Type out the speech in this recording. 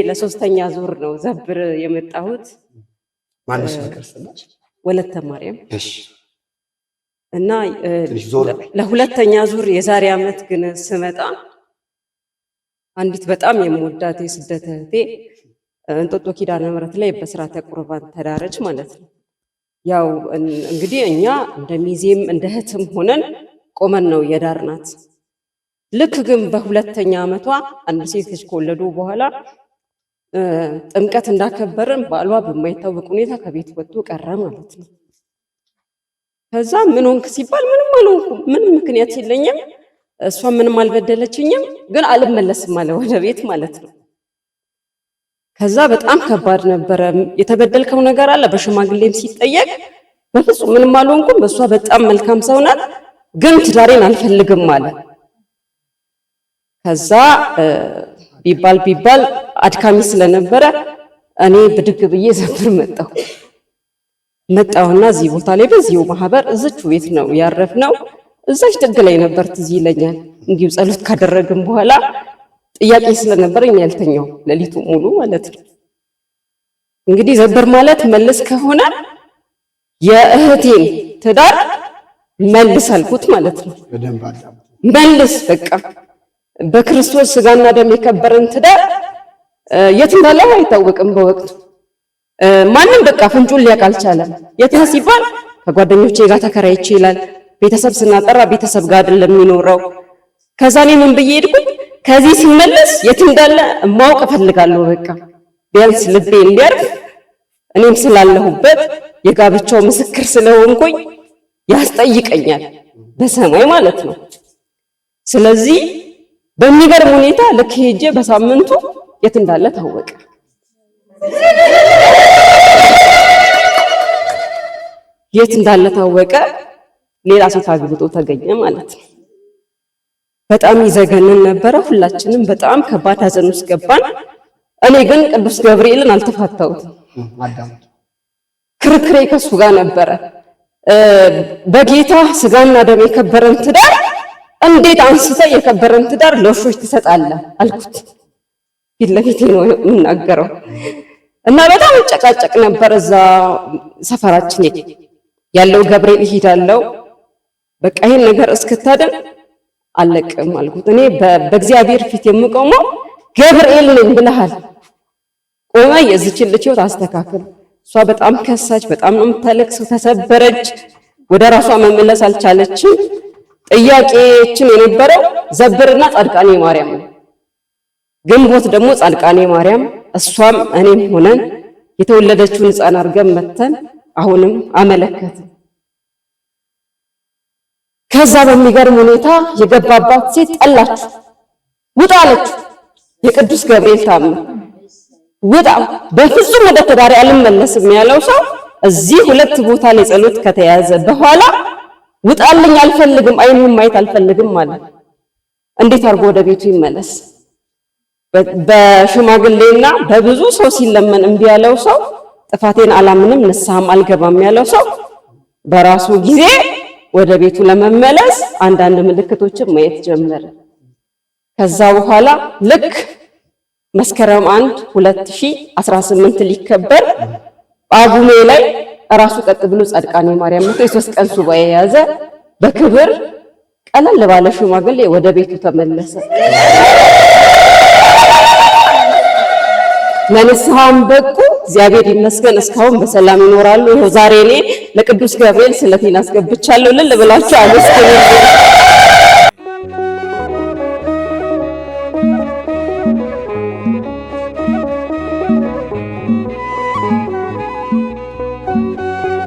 ለሶስተኛ ዙር ነው ዘብር የመጣሁት። ማንስ ክርስትናሽ? ወለተ ማርያም። እሺ። እና ለሁለተኛ ዙር የዛሬ ዓመት ግን ስመጣ አንዲት በጣም የምወዳት የስደት እህቴ እንጦጦ ኪዳነ ምሕረት ላይ በስርዓተ ቁርባን ተዳረች ማለት ነው። ያው እንግዲህ እኛ እንደ ሚዜም እንደ እህትም ሆነን ቆመን ነው የዳርናት። ልክ ግን በሁለተኛ ዓመቷ አንድ ሴት ልጅ ከወለዱ በኋላ ጥምቀት እንዳከበርን ባሏ በማይታወቅ ሁኔታ ከቤት ወጥቶ ቀረ ማለት ነው። ከዛ ምን ሆንክ ሲባል ምንም አልሆንኩም፣ ምንም ምክንያት የለኝም፣ እሷ ምንም አልበደለችኝም፣ ግን አልመለስም አለ ወደ ቤት ማለት ነው። ከዛ በጣም ከባድ ነበረ። የተበደልከው ነገር አለ? በሽማግሌም ሲጠየቅ በፍጹም ምንም አልሆንኩም፣ በሷ በጣም መልካም ሰው ናት፣ ግን ትዳሬን አልፈልግም አለ። ከዛ ቢባል አድካሚ ስለነበረ እኔ ብድግ ብዬ ዘብር መጣሁና እዚህ ቦታ ላይ በዚሁ ማህበር እዚች ቤት ነው ያረፍነው። እዛች ጥግ ላይ ነበር ትዝ ይለኛል። እንዲሁ ጸሎት ካደረግን በኋላ ጥያቄ ስለነበረኝ ያልተኛው ሌሊቱ ሙሉ ማለት ነው። እንግዲህ ዘብር ማለት መልስ ከሆነ የእህቴን ትዳር መልስ አልኩት ማለት ነው። መልስ በቃ በክርስቶስ ስጋና ደም የከበረን ትዳር የት እንዳለ አይታወቅም በወቅቱ ማንም በቃ ፍንጩን ሊያውቅ አልቻለም። የት ነው ሲባል ከጓደኞቼ ጋር ተከራይቼ ይላል። ቤተሰብ ስናጠራ ቤተሰብ ጋር አይደለም የሚኖረው። ከዛ እኔ ምን ብዬ ሄድኩኝ? ከዚህ ሲመለስ የት እንዳለ ማወቅ እፈልጋለሁ። በቃ ቢያንስ ልቤ እንዲያርፍ እኔም ስላለሁበት የጋብቻው ምስክር ስለሆንኩኝ ያስጠይቀኛል በሰማይ ማለት ነው። ስለዚህ በሚገርም ሁኔታ ልክ ሄጄ በሳምንቱ የት እንዳለ ታወቀ። የት እንዳለ ታወቀ። ሌላ ሴት አግብቶ ተገኘ ማለት ነው። በጣም ይዘገንን ነበረ። ሁላችንም በጣም ከባድ ሐዘን ውስጥ ገባን። እኔ ግን ቅዱስ ገብርኤልን አልተፋታሁትም። ክርክሬ ከሱ ጋር ነበረ። በጌታ ስጋና ደም የከበረን ትዳር እንዴት አንስተ የከበረን ትዳር ለውሾች ትሰጣለህ አልኩት። ፊት ለፊት ነው የምናገረው። እና በጣም ጨቃጨቅ ነበር። እዛ ሰፈራችን ያለው ገብርኤል ይሄዳለው በቃ ይሄን ነገር እስክታደርግ አለቅም አልኩት። እኔ በእግዚአብሔር ፊት የምቆመው ገብርኤል ነኝ ብለሃል፣ ቆመ የዚችን ልጅ ሕይወት አስተካክል። እሷ በጣም ከሳች፣ በጣም ነው የምታለቅሰው፣ ተሰበረች፣ ወደ ራሷ መመለስ አልቻለችም። ጥያቄችን የነበረው ዘብርና ጻድቃኔ ማርያም ነው። ግንቦት ደግሞ ጻድቃኔ ማርያም እሷም እኔም ሆነን የተወለደችውን ሕፃን አድርገን መተን አሁንም አመለከት። ከዛ በሚገርም ሁኔታ የገባባት ሴት ጠላችሁ፣ ውጣ አለችው። የቅዱስ ገብርኤል ታምነ ውጣ፣ በፍጹም ወደ ትዳሬ አልመለስም ያለው ሰው እዚህ ሁለት ቦታ ላይ ጸሎት ከተያዘ በኋላ ውጣልኝ፣ አልፈልግም፣ አይኑን ማየት አልፈልግም ማለት እንዴት አድርጎ ወደ ቤቱ ይመለስ? በሽማግሌና በብዙ ሰው ሲለመን እምቢ ያለው ሰው ጥፋቴን አላምንም ንስሐም አልገባም ያለው ሰው በራሱ ጊዜ ወደ ቤቱ ለመመለስ አንዳንድ ምልክቶችን ማየት ጀመረ። ከዛ በኋላ ልክ መስከረም 1 2018 ሊከበር ጳጉሜ ላይ ራሱ ቀጥ ብሎ ጻድቃኔ ማርያም መጥቶ የ3 ቀን ሱባኤ የያዘ በክብር ቀለል ባለ ሽማግሌ ወደ ቤቱ ተመለሰ። ለንስሐም በቁ። እግዚአብሔር ይመስገን እስካሁን በሰላም ይኖራሉ። ይኸው ዛሬ እኔ ለቅዱስ ገብርኤል ስለቴን አስገብቻለሁ። ልል ብላችሁ አመስግኑ።